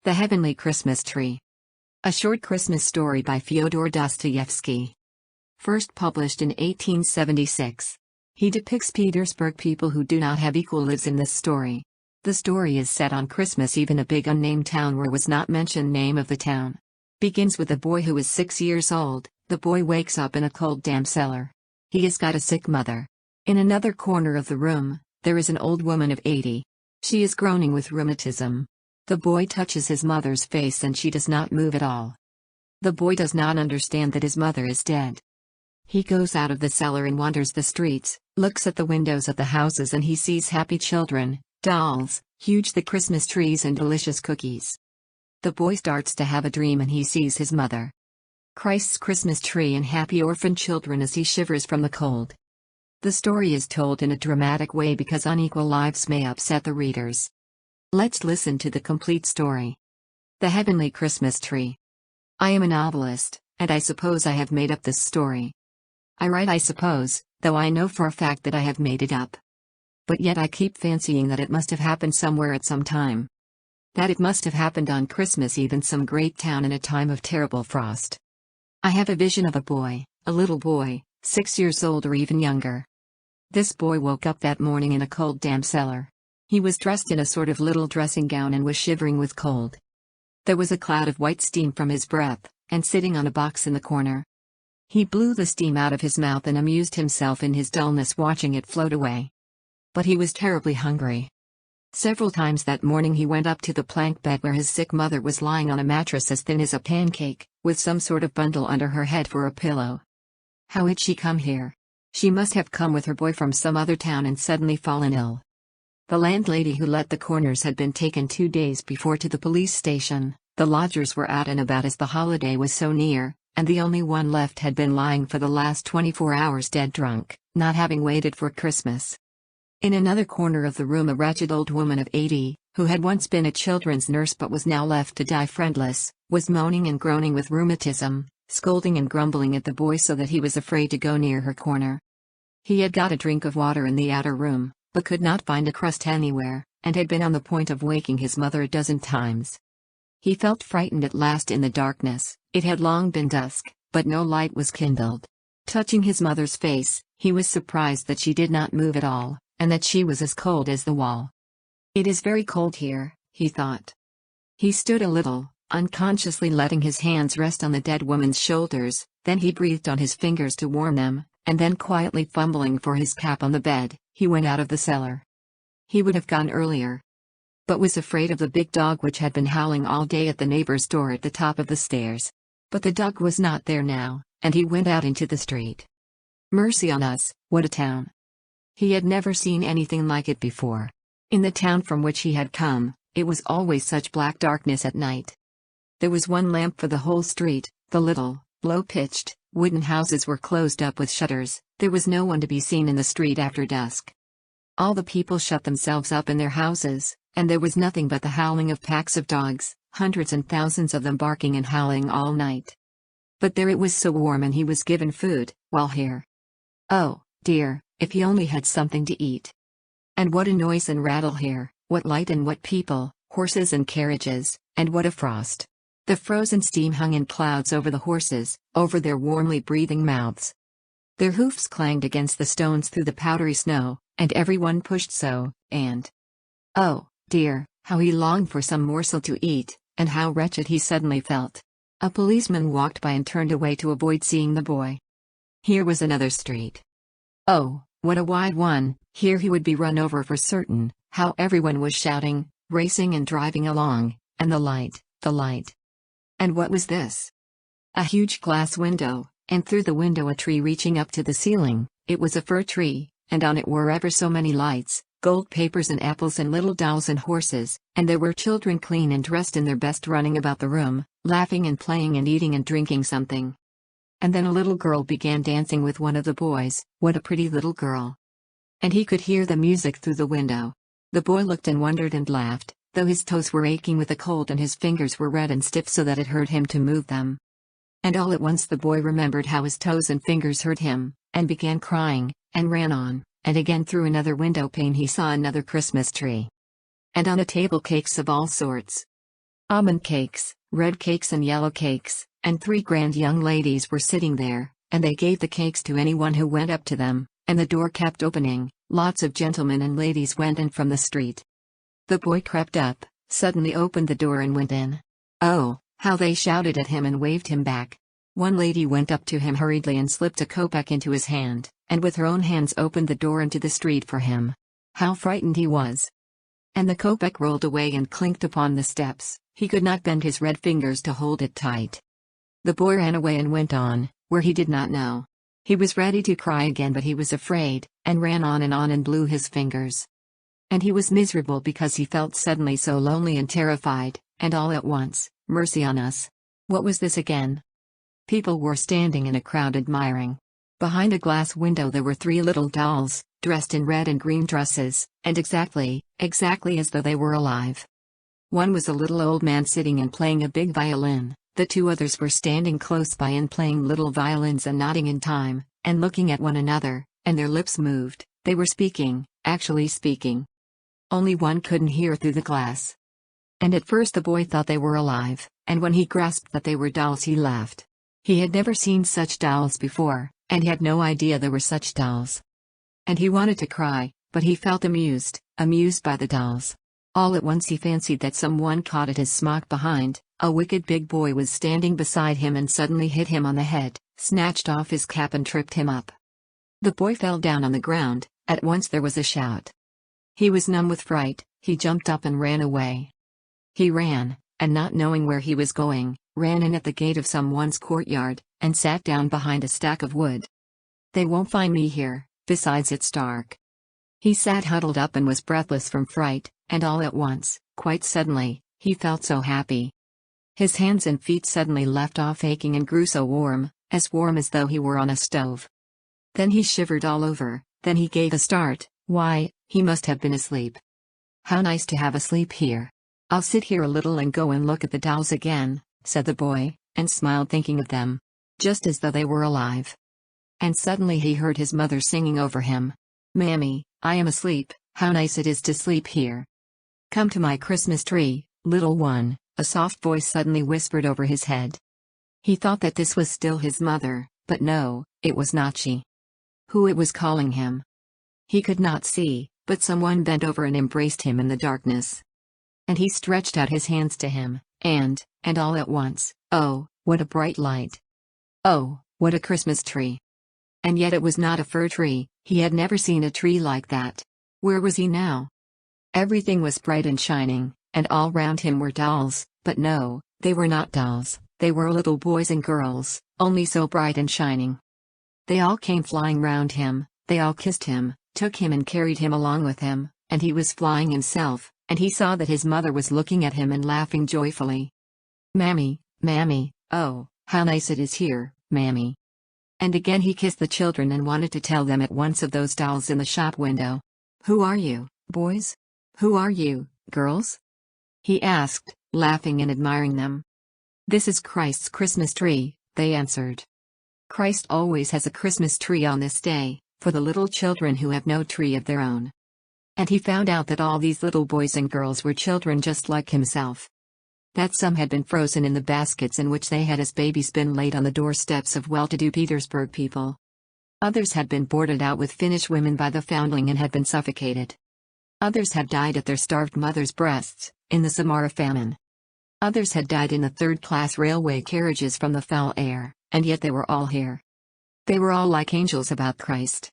The Heavenly Christmas Tree. A short Christmas story by Fyodor Dostoevsky. First published in 1876. He depicts Petersburg people who do not have equal lives in this story. The story is set on Christmas Eve in a big unnamed town where was not mentioned name of the town. Begins with a boy who is 6 years old. The boy wakes up in a cold damp cellar. He has got a sick mother. In another corner of the room, there is an old woman of 80. She is groaning with rheumatism. The boy touches his mother's face and she does not move at all. The boy does not understand that his mother is dead. He goes out of the cellar and wanders the streets, looks at the windows of the houses and he sees happy children, dolls, huge the Christmas trees and delicious cookies. The boy starts to have a dream and he sees his mother. Christ's Christmas tree and happy orphan children as he shivers from the cold. The story is told in a dramatic way because unequal lives may upset the readers. Let's listen to the complete story. The Heavenly Christmas Tree. I am a novelist, and I suppose I have made up this story. I write I suppose, though I know for a fact that I have made it up. But yet I keep fancying that it must have happened somewhere at some time. That it must have happened on Christmas Eve in some great town in a time of terrible frost. I have a vision of a little boy, 6 years old or even younger. This boy woke up that morning in a cold damp cellar. He was dressed in a sort of little dressing gown and was shivering with cold. There was a cloud of white steam from his breath, and sitting on a box in the corner. He blew the steam out of his mouth and amused himself in his dullness watching it float away. But he was terribly hungry. Several times that morning he went up to the plank bed where his sick mother was lying on a mattress as thin as a pancake, with some sort of bundle under her head for a pillow. How had she come here? She must have come with her boy from some other town and suddenly fallen ill. The landlady who let the corners had been taken 2 days before to the police station. The lodgers were out and about as the holiday was so near, and the only one left had been lying for the last 24 hours dead drunk, not having waited for Christmas. In another corner of the room a wretched old woman of 80, who had once been a children's nurse but was now left to die friendless, was moaning and groaning with rheumatism, scolding and grumbling at the boy so that he was afraid to go near her corner. He had got a drink of water in the outer room, but could not find a crust anywhere, and had been on the point of waking his mother a dozen times. He felt frightened at last in the darkness. It had long been dusk, but no light was kindled. Touching his mother's face, he was surprised that she did not move at all, and that she was as cold as the wall. "It is very cold here," he thought. He stood a little, unconsciously letting his hands rest on the dead woman's shoulders, then he breathed on his fingers to warm them, and then quietly fumbling for his cap on the bed, he went out of the cellar. He would have gone earlier, but was afraid of the big dog which had been howling all day at the neighbor's door at the top of the stairs. But the dog was not there now, and he went out into the street. Mercy on us, what a town! He had never seen anything like it before. In the town from which he had come, it was always such black darkness at night. There was one lamp for the whole street. The little, low-pitched, wooden houses were closed up with shutters. There was no one to be seen in the street after dusk. All the people shut themselves up in their houses, and there was nothing but the howling of packs of dogs, hundreds and thousands of them barking and howling all night. But there it was so warm and he was given food, while here. Oh, dear, if he only had something to eat. And what a noise and rattle here, what light and what people, horses and carriages, and what a frost. The frozen steam hung in clouds over the horses, over their warmly breathing mouths. Their hoofs clanged against the stones through the powdery snow, and everyone pushed so, and oh, dear, how he longed for some morsel to eat, and how wretched he suddenly felt. A policeman walked by and turned away to avoid seeing the boy. Here was another street. Oh, what a wide one! Here he would be run over for certain. How everyone was shouting, racing and driving along, and the light, the light. And what was this? A huge glass window, and through the window a tree reaching up to the ceiling. It was a fir tree, and on it were ever so many lights, gold papers and apples and little dolls and horses, and there were children clean and dressed in their best running about the room, laughing and playing and eating and drinking something. And then a little girl began dancing with one of the boys. What a pretty little girl! And he could hear the music through the window. The boy looked and wondered and laughed, though his toes were aching with the cold and his fingers were red and stiff so that it hurt him to move them. And all at once the boy remembered how his toes and fingers hurt him, and began crying, and ran on, and again through another window pane he saw another Christmas tree. And on a table cakes of all sorts. Almond cakes, red cakes and yellow cakes, and 3 grand young ladies were sitting there, and they gave the cakes to anyone who went up to them, and the door kept opening. Lots of gentlemen and ladies went in from the street. The boy crept up, suddenly opened the door and went in. Oh, how they shouted at him and waved him back. One lady went up to him hurriedly and slipped a kopeck into his hand, and with her own hands opened the door into the street for him. How frightened he was! And the kopeck rolled away and clinked upon the steps. He could not bend his red fingers to hold it tight. The boy ran away and went on, where he did not know. He was ready to cry again, but he was afraid, and ran on and blew his fingers. And he was miserable because he felt suddenly so lonely and terrified, and all at once, mercy on us! What was this again? People were standing in a crowd admiring. Behind a glass window there were 3 little dolls, dressed in red and green dresses, and exactly as though they were alive. One was a little old man sitting and playing a big violin, the 2 others were standing close by and playing little violins and nodding in time, and looking at one another, and their lips moved. They were speaking, actually speaking. Only one couldn't hear through the glass. And at first the boy thought they were alive, and when he grasped that they were dolls he laughed. He had never seen such dolls before, and he had no idea there were such dolls. And he wanted to cry, but he felt amused by the dolls. All at once he fancied that someone caught at his smock behind. A wicked big boy was standing beside him and suddenly hit him on the head, snatched off his cap and tripped him up. The boy fell down on the ground. At once there was a shout. He was numb with fright. He jumped up and ran away. He ran, and not knowing where he was going, ran in at the gate of someone's courtyard, and sat down behind a stack of wood. They won't find me here, besides it's dark. He sat huddled up and was breathless from fright, and all at once, quite suddenly, he felt so happy. His hands and feet suddenly left off aching and grew so warm as though he were on a stove. Then he shivered all over, then he gave a start. Why, he must have been asleep. How nice to have a sleep here. I'll sit here a little and go and look at the dolls again, said the boy, and smiled thinking of them. Just as though they were alive. And suddenly he heard his mother singing over him. Mammy, I am asleep, how nice it is to sleep here. Come to my Christmas tree, little one, a soft voice suddenly whispered over his head. He thought that this was still his mother, but no, it was not she. Who it was calling him? He could not see, but someone bent over and embraced him in the darkness. And he stretched out his hands to him, and all at once, oh, what a bright light! Oh, what a Christmas tree! And yet it was not a fir tree. He had never seen a tree like that. Where was he now? Everything was bright and shining, and all round him were dolls, but no, they were not dolls, they were little boys and girls, only so bright and shining. They all came flying round him, they all kissed him, took him and carried him along with him, and he was flying himself, and he saw that his mother was looking at him and laughing joyfully. Mammy, Mammy, oh, how nice it is here, Mammy. And again he kissed the children and wanted to tell them at once of those dolls in the shop window. Who are you, boys? Who are you, girls? He asked, laughing and admiring them. This is Christ's Christmas tree, they answered. Christ always has a Christmas tree on this day, for the little children who have no tree of their own. And he found out that all these little boys and girls were children just like himself. That some had been frozen in the baskets in which they had as babies been laid on the doorsteps of well-to-do Petersburg people. Others had been boarded out with Finnish women by the foundling and had been suffocated. Others had died at their starved mothers' breasts, in the Samara famine. Others had died in the third-class railway carriages from the foul air, and yet they were all here. They were all like angels about Christ.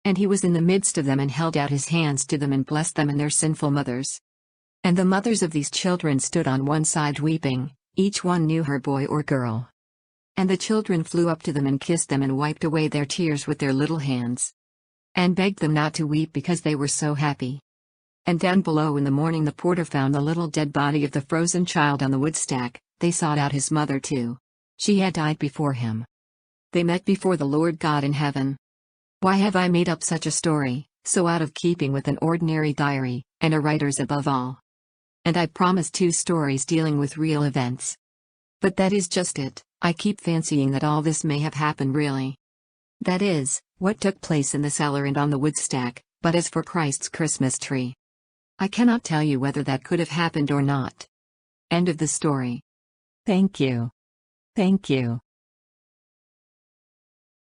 And he was in the midst of them and held out his hands to them and blessed them and their sinful mothers. And the mothers of these children stood on one side weeping, each one knew her boy or girl. And the children flew up to them and kissed them and wiped away their tears with their little hands. And begged them not to weep because they were so happy. And down below in the morning the porter found the little dead body of the frozen child on the wood stack. They sought out his mother too. She had died before him. They met before the Lord God in heaven. Why have I made up such a story, so out of keeping with an ordinary diary, and a writer's above all? And I promised 2 stories dealing with real events. But that is just it, I keep fancying that all this may have happened really. That is, what took place in the cellar and on the wood stack, but as for Christ's Christmas tree, I cannot tell you whether that could have happened or not. End of the story. Thank you. Thank you.